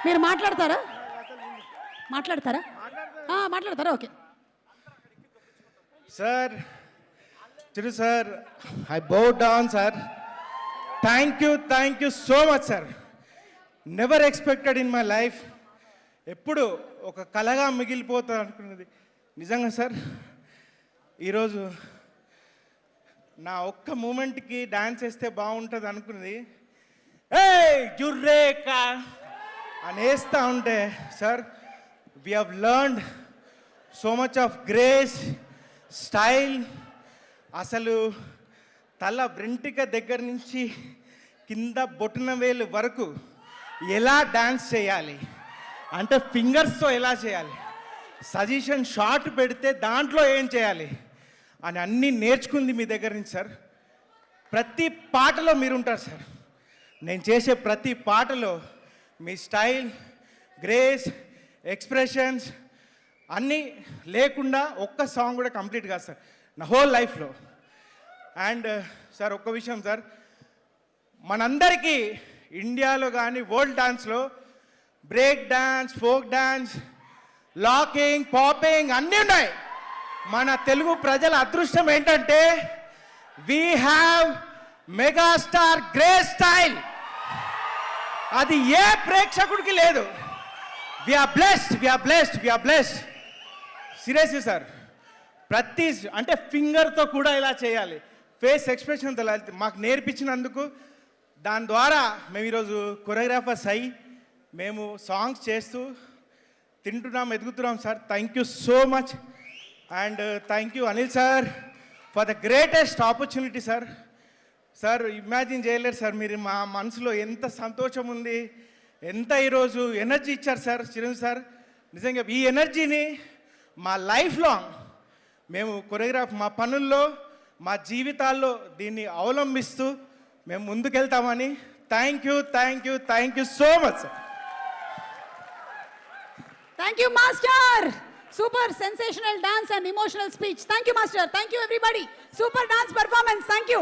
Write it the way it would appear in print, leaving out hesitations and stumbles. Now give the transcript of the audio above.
మీరు మాట్లాడతారా? మాట్లాడతారా? Okay sir, Chiru sir, I bow down sir. Thank you so much sir. Never expected in my life. ఎప్పుడు ఒక కలగా మిగిలిపోతుంది అనుకున్నది నిజంగా సార్. ఈరోజు నా ఒక్క మూమెంట్కి డాన్స్ వేస్తే బాగుంటుంది అనుకున్నది, ఏ జుర్రేకా అని వేస్తూ ఉంటే sir, we have learned so much of grace, style. అసలు తల వెంట్రుక దగ్గర నుంచి కింద బొటన వేలు వరకు ఎలా డాన్స్ చేయాలి అంటే ఫింగర్స్తో ఎలా చేయాలి, సజెషన్ షార్ట్ పెడితే దాంట్లో ఏం చేయాలి అని అన్నీ నేర్చుకుంది మీ దగ్గర నుంచి సార్. ప్రతి పాటలో మీరు ఉంటారు సార్. నేను చేసే ప్రతి పాటలో మీ స్టైల్, గ్రేస్, ఎక్స్ప్రెషన్స్ అన్నీ లేకుండా ఒక్క సాంగ్ కూడా కంప్లీట్ కాదు సార్ నా హోల్ లైఫ్లో. అండ్ సార్ ఒక్క విషయం సార్, మనందరికీ ఇండియాలో కానీ వరల్డ్ డాన్స్లో break dance, folk dance, locking, popping అన్నీ ఉన్నాయి. మన తెలుగు ప్రజల అదృష్టం ఏంటంటే we have megastar grace style. అది ఏ ప్రేక్షకుడికి లేదు. We are blessed. సీరియస్లీ సార్, ప్రతి అంటే ఫింగర్తో కూడా ఇలా చేయాలి, ఫేస్ ఎక్స్ప్రెషన్తో మాకు నేర్పించినందుకు, దాని ద్వారా మేము ఈరోజు కొరియోగ్రాఫర్స్ అయ్యి మేము సాంగ్స్ చేస్తూ తింటున్నాం, ఎదుగుతున్నాం sir. Thank you so much. And thank you Anil sir for the greatest opportunity sir. Sir imagine చేయలేరు సార్, మీరు మా మనసులో ఎంత సంతోషం ఉంది, ఎంత ఈరోజు ఎనర్జీ ఇచ్చారు సార్ చిరంజీవి సార్. నిజంగా ఈ ఎనర్జీని మా లైఫ్ లాంగ్ మేము కొరియోగ్రాఫ్ మా పనుల్లో, మా జీవితాల్లో దీన్ని అవలంబిస్తూ మేము ముందుకెళ్తామని. Thank you so much sir. Thank you master. Super sensational dance and emotional speech. Thank you master. Thank you everybody. Super dance performance. Thank you.